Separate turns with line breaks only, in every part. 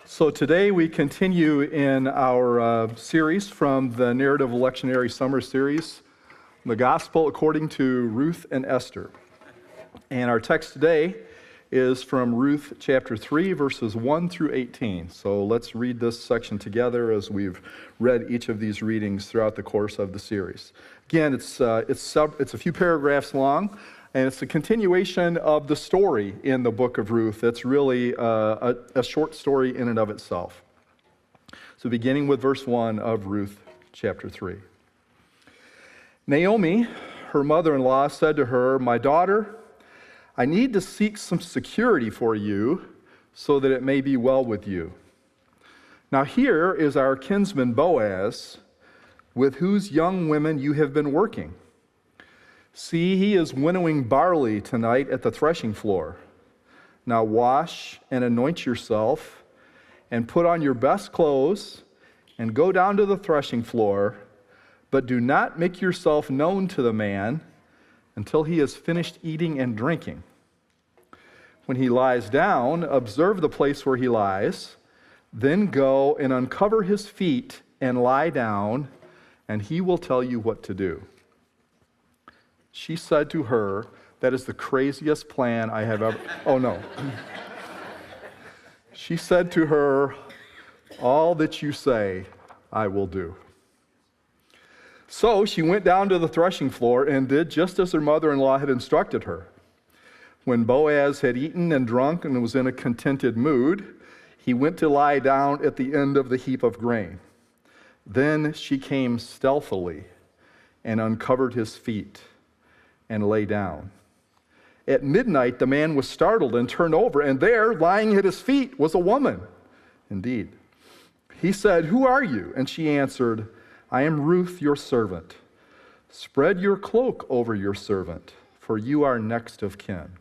So today we continue in our series from the Narrative Lectionary Summer Series, The Gospel According to Ruth and Esther. And our text today is from Ruth chapter 3, verses 1 through 18. So let's read this section together as we've read each of these readings throughout the course of the series. Again, it's a few paragraphs long, and it's a continuation of the story in the book of Ruth. It's really a short story in and of itself. So beginning with verse 1 of Ruth chapter 3. Naomi, her mother-in-law, said to her, "My daughter, I need to seek some security for you so that it may be well with you. Now here is our kinsman Boaz, with whose young women you have been working. See, he is winnowing barley tonight at the threshing floor. Now wash and anoint yourself and put on your best clothes and go down to the threshing floor, but do not make yourself known to the man until he has finished eating and drinking. When he lies down, observe the place where he lies, then go and uncover his feet and lie down, and he will tell you what to do." She said to her, "That is the craziest plan I have ever..." Oh, no. She said to her, "All that you say, I will do." So she went down to the threshing floor and did just as her mother-in-law had instructed her. When Boaz had eaten and drunk and was in a contented mood, he went to lie down at the end of the heap of grain. Then she came stealthily and uncovered his feet and lay down. At midnight, the man was startled and turned over, and there, lying at his feet, was a woman. Indeed. He said, "Who are you?" And she answered, "I am Ruth, your servant. Spread your cloak over your servant, for you are next of kin."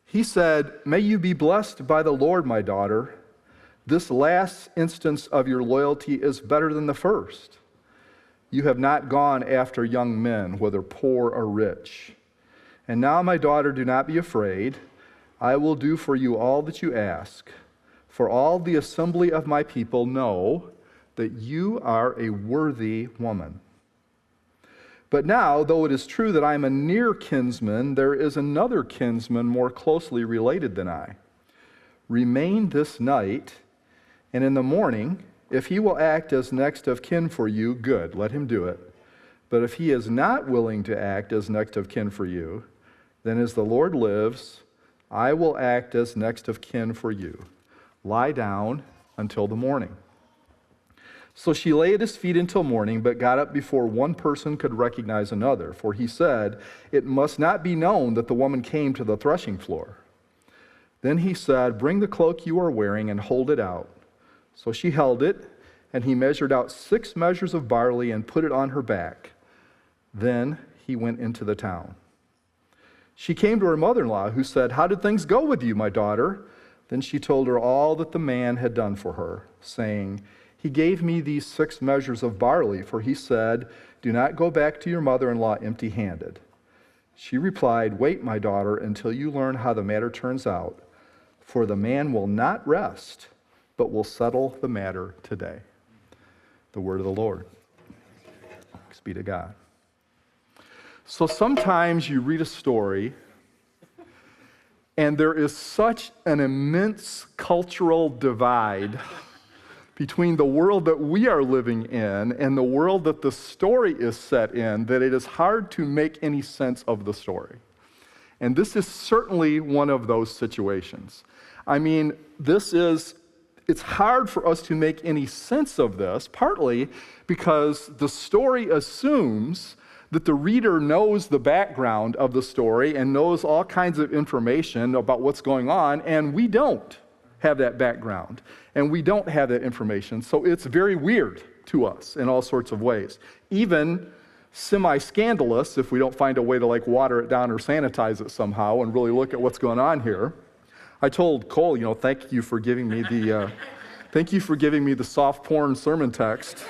He said, "May you be blessed by the Lord, my daughter. This last instance of your loyalty is better than the first. You have not gone after young men, whether poor or rich. And now, my daughter, do not be afraid. I will do for you all that you ask. For all the assembly of my people know that you are a worthy woman. But now, though it is true that I am a near kinsman, there is another kinsman more closely related than I. Remain this night, and in the morning, if he will act as next of kin for you, good, let him do it. But if he is not willing to act as next of kin for you, then as the Lord lives, I will act as next of kin for you. Lie down until the morning." So she lay at his feet until morning, but got up before one person could recognize another, for he said, "It must not be known that the woman came to the threshing floor." Then he said, "Bring the cloak you are wearing and hold it out." So she held it, and he measured out 6 measures of barley and put it on her back. Then he went into the town. She came to her mother-in-law, who said, "How did things go with you, my daughter?" Then she told her all that the man had done for her, saying, "He gave me these 6 measures of barley, for he said, 'Do not go back to your mother-in-law empty-handed.'" She replied, "Wait, my daughter, until you learn how the matter turns out, for the man will not rest, but will settle the matter today." The word of the Lord. Thanks be to God. So sometimes you read a story, and there is such an immense cultural divide between the world that we are living in and the world that the story is set in, that it is hard to make any sense of the story. And this is certainly one of those situations. I mean, it's hard for us to make any sense of this, partly because the story assumes that the reader knows the background of the story and knows all kinds of information about what's going on, and we don't have that background, and we don't have that information, so it's very weird to us in all sorts of ways. Even semi-scandalous if we don't find a way to water it down or sanitize it somehow and really look at what's going on here. I told Cole, thank you for giving me the soft porn sermon text.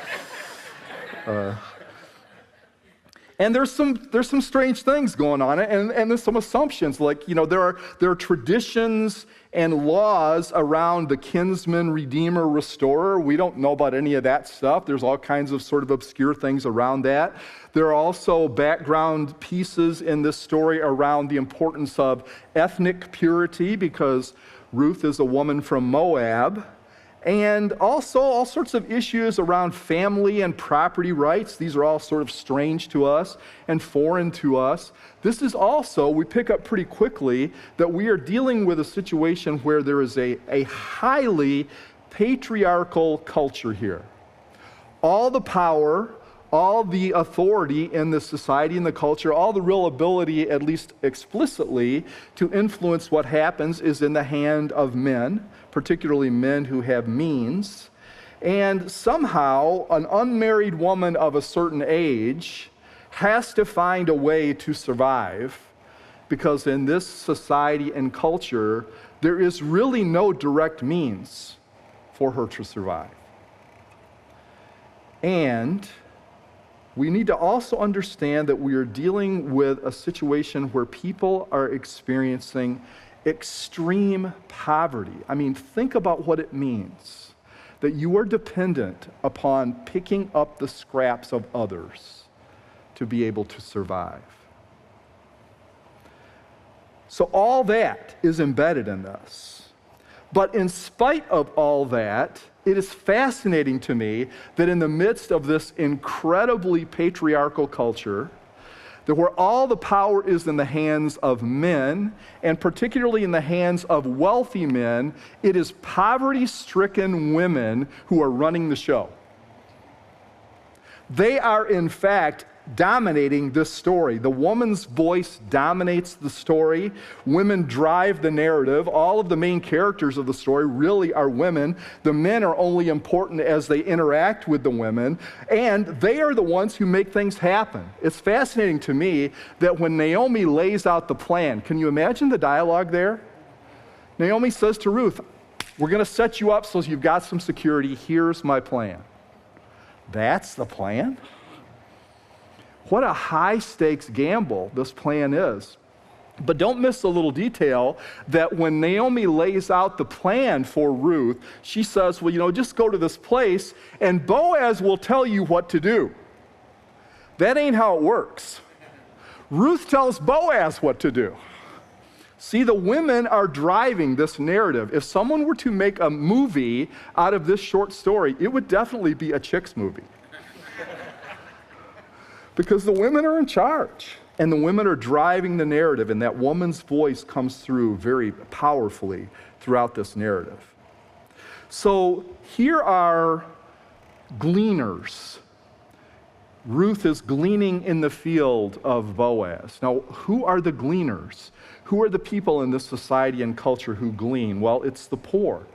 And there's some strange things going on, and there's some assumptions, like, there are traditions and laws around the kinsman, redeemer, restorer. We don't know about any of that stuff. There's all kinds of sort of obscure things around that. There are also background pieces in this story around the importance of ethnic purity, because Ruth is a woman from Moab. And also all sorts of issues around family and property rights. These are all sort of strange to us and foreign to us. This is also, we pick up pretty quickly, that we are dealing with a situation where there is a highly patriarchal culture here. All the power, all the authority in the society and the culture, all the real ability, at least explicitly, to influence what happens is in the hand of men, particularly men who have means. And somehow, an unmarried woman of a certain age has to find a way to survive, because in this society and culture, there is really no direct means for her to survive. And we need to also understand that we are dealing with a situation where people are experiencing extreme poverty. I mean, think about what it means that you are dependent upon picking up the scraps of others to be able to survive. So all that is embedded in this. But in spite of all that, it is fascinating to me that in the midst of this incredibly patriarchal culture, that where all the power is in the hands of men, and particularly in the hands of wealthy men, it is poverty-stricken women who are running the show. They are, in fact, dominating this story. The woman's voice dominates the story. Women drive the narrative. All of the main characters of the story really are women. The men are only important as they interact with the women, and they are the ones who make things happen. It's fascinating to me that when Naomi lays out the plan, can you imagine the dialogue there? Naomi says to Ruth, "We're going to set you up so you've got some security. Here's my plan." That's the plan? What a high-stakes gamble this plan is. But don't miss the little detail that when Naomi lays out the plan for Ruth, she says, well, just go to this place and Boaz will tell you what to do. That ain't how it works. Ruth tells Boaz what to do. See, the women are driving this narrative. If someone were to make a movie out of this short story, it would definitely be a chicks movie. Because the women are in charge, and the women are driving the narrative, and that woman's voice comes through very powerfully throughout this narrative. So here are gleaners. Ruth is gleaning in the field of Boaz. Now, who are the gleaners? Who are the people in this society and culture who glean? Well, it's the poor.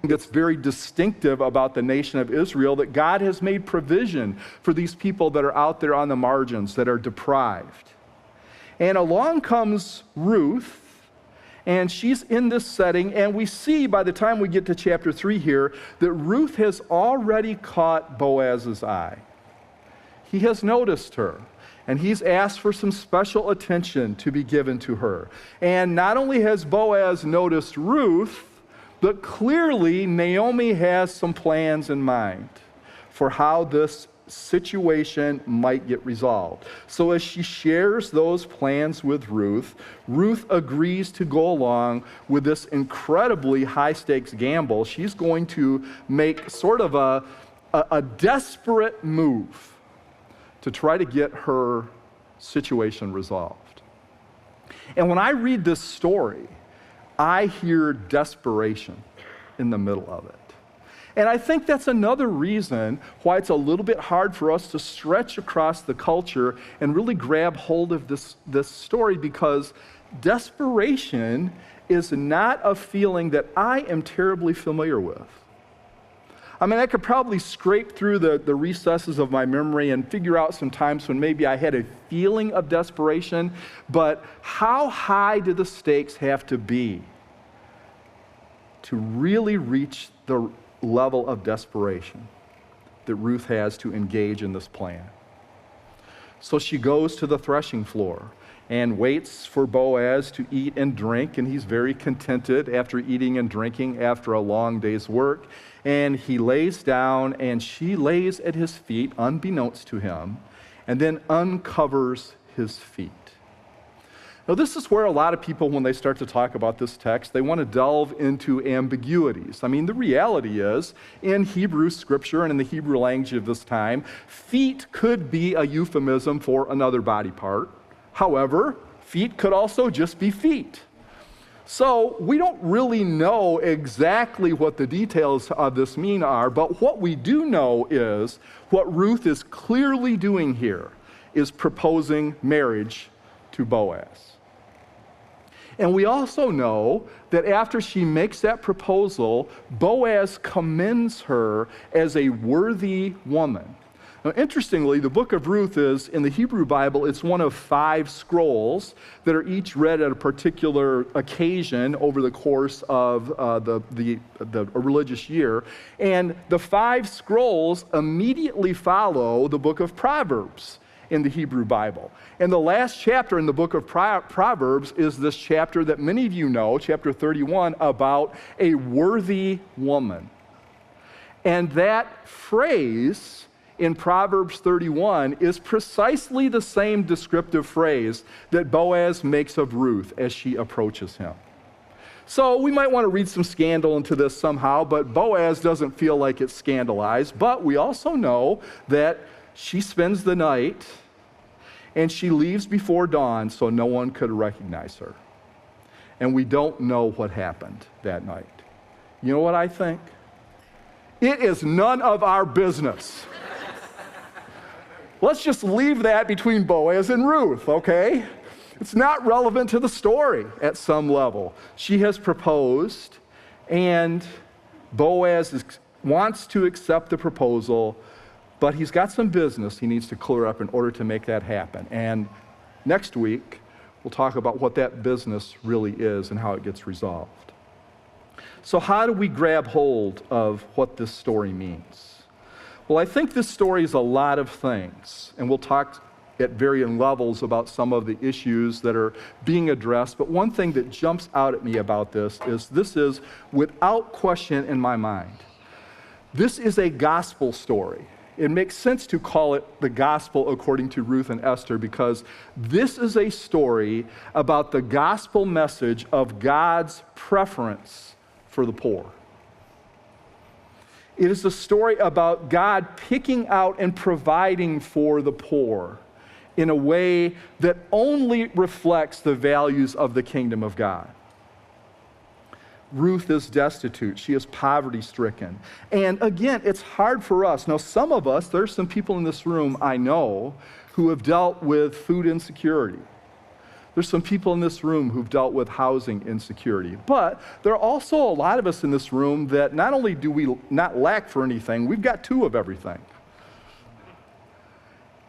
That's very distinctive about the nation of Israel, that God has made provision for these people that are out there on the margins, that are deprived. And along comes Ruth, and she's in this setting, and we see by the time we get to chapter 3 here that Ruth has already caught Boaz's eye. He has noticed her, and he's asked for some special attention to be given to her. And not only has Boaz noticed Ruth, but clearly, Naomi has some plans in mind for how this situation might get resolved. So as she shares those plans with Ruth, Ruth agrees to go along with this incredibly high-stakes gamble. She's going to make sort of a desperate move to try to get her situation resolved. And when I read this story, I hear desperation in the middle of it. And I think that's another reason why it's a little bit hard for us to stretch across the culture and really grab hold of this story, because desperation is not a feeling that I am terribly familiar with. I mean, I could probably scrape through the recesses of my memory and figure out some times when maybe I had a feeling of desperation, but how high do the stakes have to be to really reach the level of desperation that Ruth has to engage in this plan? So she goes to the threshing floor and waits for Boaz to eat and drink, and he's very contented after eating and drinking after a long day's work. And he lays down, and she lays at his feet, unbeknownst to him, and then uncovers his feet. Now, this is where a lot of people, when they start to talk about this text, they want to delve into ambiguities. I mean, the reality is, in Hebrew scripture and in the Hebrew language of this time, feet could be a euphemism for another body part. However, feet could also just be feet. So we don't really know exactly what the details of this mean are, but what we do know is what Ruth is clearly doing here is proposing marriage to Boaz. And we also know that after she makes that proposal, Boaz commends her as a worthy woman. Now, interestingly, the book of Ruth is, in the Hebrew Bible, it's one of 5 scrolls that are each read at a particular occasion over the course of the religious year. And the 5 scrolls immediately follow the book of Proverbs in the Hebrew Bible. And the last chapter in the book of Proverbs is this chapter that many of you know, chapter 31, about a worthy woman. And that phrase in Proverbs 31 is precisely the same descriptive phrase that Boaz makes of Ruth as she approaches him. So we might want to read some scandal into this somehow, but Boaz doesn't feel like it's scandalized. But we also know that she spends the night and she leaves before dawn so no one could recognize her. And we don't know what happened that night. You know what I think? It is none of our business. Let's just leave that between Boaz and Ruth, okay? It's not relevant to the story at some level. She has proposed, and Boaz wants to accept the proposal, but he's got some business he needs to clear up in order to make that happen. And next week, we'll talk about what that business really is and how it gets resolved. So how do we grab hold of what this story means? Well, I think this story is a lot of things, and we'll talk at varying levels about some of the issues that are being addressed, but one thing that jumps out at me about this is, without question in my mind, this is a gospel story. It makes sense to call it the gospel according to Ruth and Esther because this is a story about the gospel message of God's preference for the poor. It is a story about God picking out and providing for the poor in a way that only reflects the values of the kingdom of God. Ruth is destitute. She is poverty-stricken. And again, it's hard for us. Now, some of us, there's some people in this room I know who have dealt with food insecurity. There's some people in this room who've dealt with housing insecurity. But there are also a lot of us in this room that not only do we not lack for anything, we've got 2 of everything.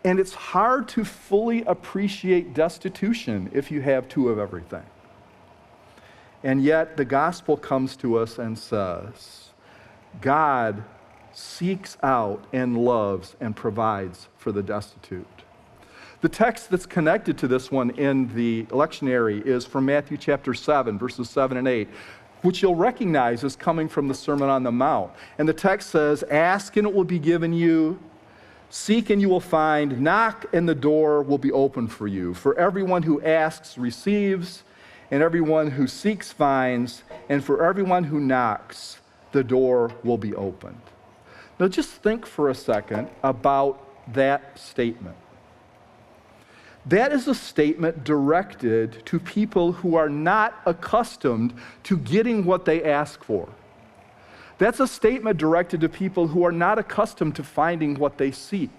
And it's hard to fully appreciate destitution if you have 2 of everything. And yet the gospel comes to us and says, God seeks out and loves and provides for the destitute. The text that's connected to this one in the lectionary is from Matthew chapter 7, verses 7 and 8, which you'll recognize as coming from the Sermon on the Mount. And the text says, ask and it will be given you, seek and you will find, knock and the door will be open for you. For everyone who asks receives, and everyone who seeks finds, and for everyone who knocks, the door will be opened. Now just think for a second about that statement. That is a statement directed to people who are not accustomed to getting what they ask for. That's a statement directed to people who are not accustomed to finding what they seek.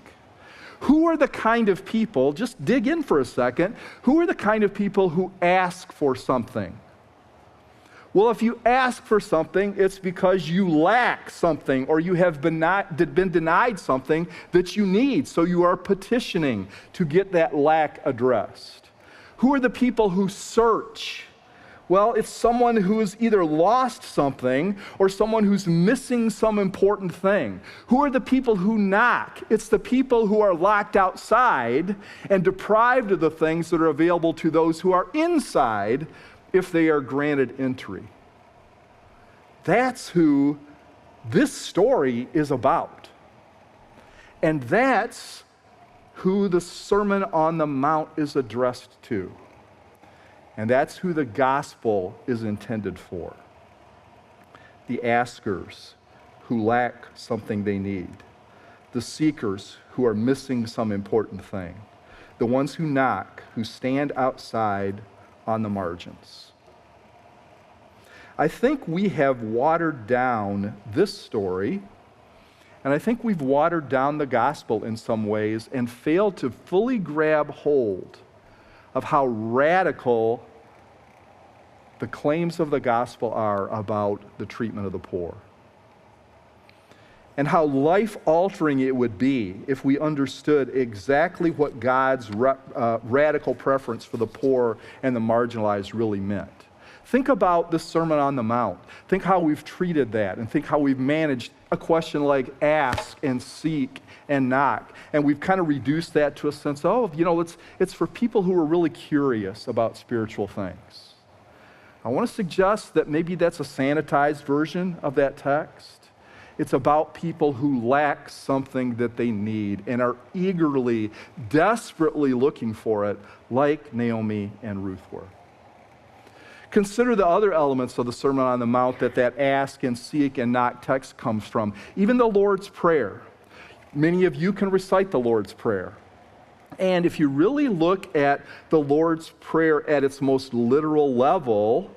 Who are the kind of people, just dig in for a second, who are the kind of people who ask for something? Well, if you ask for something, it's because you lack something or you have been denied something that you need, so you are petitioning to get that lack addressed. Who are the people who search? Well, it's someone who's either lost something or someone who's missing some important thing. Who are the people who knock? It's the people who are locked outside and deprived of the things that are available to those who are inside if they are granted entry. That's who this story is about. And that's who the Sermon on the Mount is addressed to. And that's who the gospel is intended for. The askers who lack something they need. The seekers who are missing some important thing. The ones who knock, who stand outside on the margins. I think we have watered down this story, and I think we've watered down the gospel in some ways and failed to fully grab hold of how radical the claims of the gospel are about the treatment of the poor. And how life-altering it would be if we understood exactly what God's radical preference for the poor and the marginalized really meant. Think about the Sermon on the Mount. Think how we've treated that, and think how we've managed a question like ask and seek and knock. And we've kind of reduced that to a sense of, it's for people who are really curious about spiritual things. I want to suggest that maybe that's a sanitized version of that text. It's about people who lack something that they need and are eagerly, desperately looking for it, like Naomi and Ruth were. Consider the other elements of the Sermon on the Mount that ask and seek and knock text comes from. Even the Lord's Prayer. Many of you can recite the Lord's Prayer. And if you really look at the Lord's Prayer at its most literal level,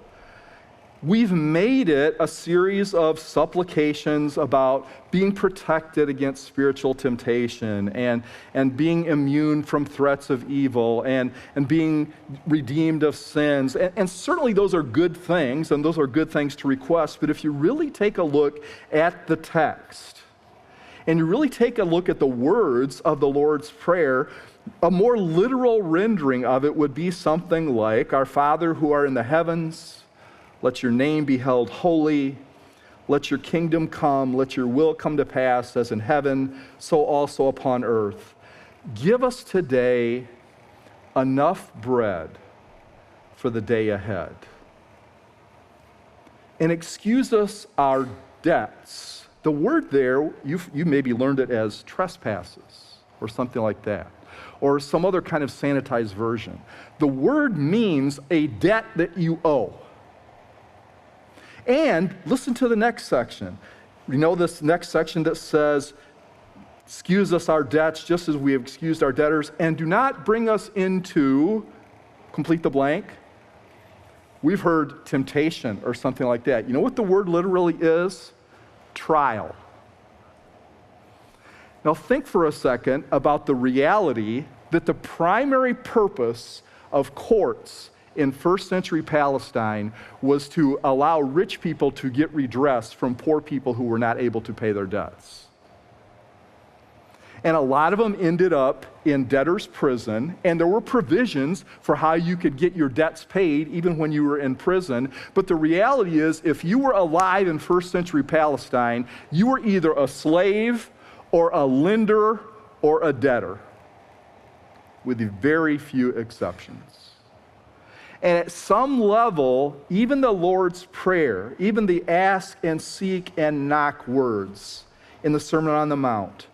we've made it a series of supplications about being protected against spiritual temptation and being immune from threats of evil and being redeemed of sins. And certainly those are good things, and those are good things to request. But if you really take a look at the text, and you really take a look at the words of the Lord's Prayer, a more literal rendering of it would be something like, Our Father who art in the heavens, let your name be held holy. Let your kingdom come. Let your will come to pass as in heaven, so also upon earth. Give us today enough bread for the day ahead. And excuse us our debts. The word there, you maybe learned it as trespasses or something like that, or some other kind of sanitized version. The word means a debt that you owe. And listen to the next section. You know this next section that says, excuse us our debts just as we have excused our debtors, and do not bring us into, complete the blank. We've heard temptation or something like that. You know what the word literally is? Trial. Now think for a second about the reality that the primary purpose of courts in first century Palestine was to allow rich people to get redress from poor people who were not able to pay their debts. And a lot of them ended up in debtor's prison, and there were provisions for how you could get your debts paid even when you were in prison. But the reality is, if you were alive in first century Palestine, you were either a slave or a lender or a debtor, with very few exceptions. And at some level, even the Lord's Prayer, even the ask and seek and knock words in the Sermon on the Mount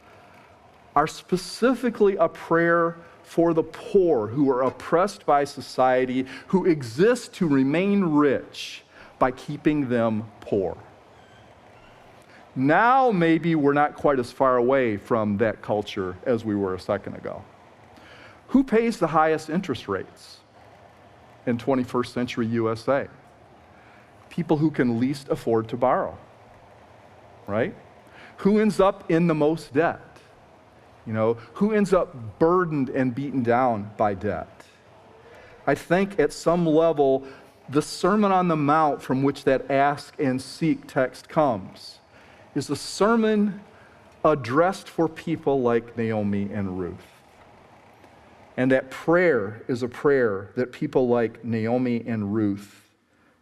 are specifically a prayer for the poor who are oppressed by society, who exist to remain rich by keeping them poor. Now maybe we're not quite as far away from that culture as we were a second ago. Who pays the highest interest rates in 21st century USA? People who can least afford to borrow, right? Who ends up in the most debt? Who ends up burdened and beaten down by debt? I think at some level, the Sermon on the Mount from which that ask and seek text comes is a sermon addressed for people like Naomi and Ruth. And that prayer is a prayer that people like Naomi and Ruth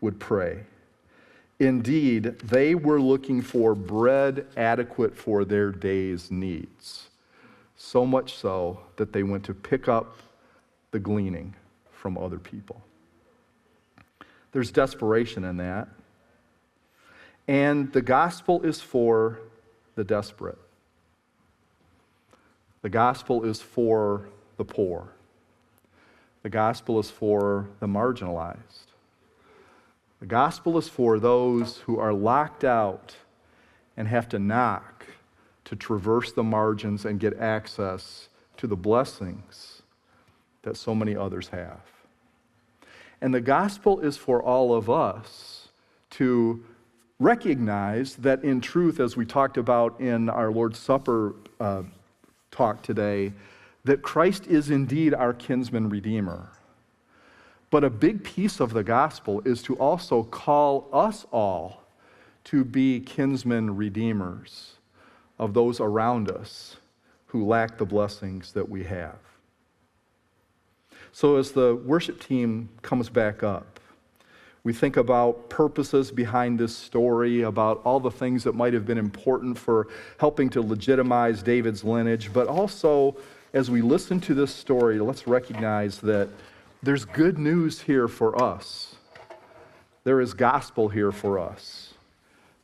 would pray. Indeed, they were looking for bread adequate for their day's needs, so much so that they went to pick up the gleaning from other people. There's desperation in that. And the gospel is for the desperate. The gospel is for the poor. The gospel is for the marginalized. The gospel is for those who are locked out and have to knock to traverse the margins and get access to the blessings that so many others have. And the gospel is for all of us to recognize that in truth, as we talked about in our Lord's Supper talk today, that Christ is indeed our kinsman redeemer. But a big piece of the gospel is to also call us all to be kinsman redeemers of those around us who lack the blessings that we have. So as the worship team comes back up, we think about purposes behind this story, about all the things that might have been important for helping to legitimize David's lineage, but also as we listen to this story, let's recognize that there's good news here for us. There is gospel here for us.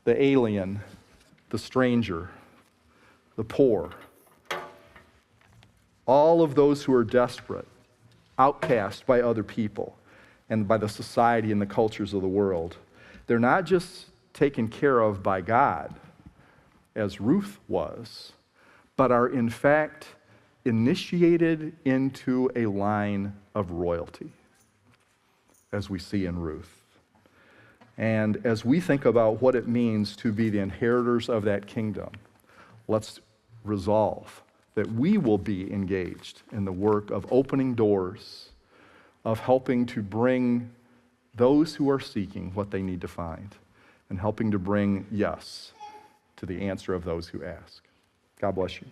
The alien, the stranger, the poor, all of those who are desperate, outcast by other people and by the society and the cultures of the world. They're not just taken care of by God, as Ruth was, but are in fact initiated into a line of royalty, as we see in Ruth. And as we think about what it means to be the inheritors of that kingdom, let's resolve that we will be engaged in the work of opening doors, of helping to bring those who are seeking what they need to find, and helping to bring yes to the answer of those who ask. God bless you.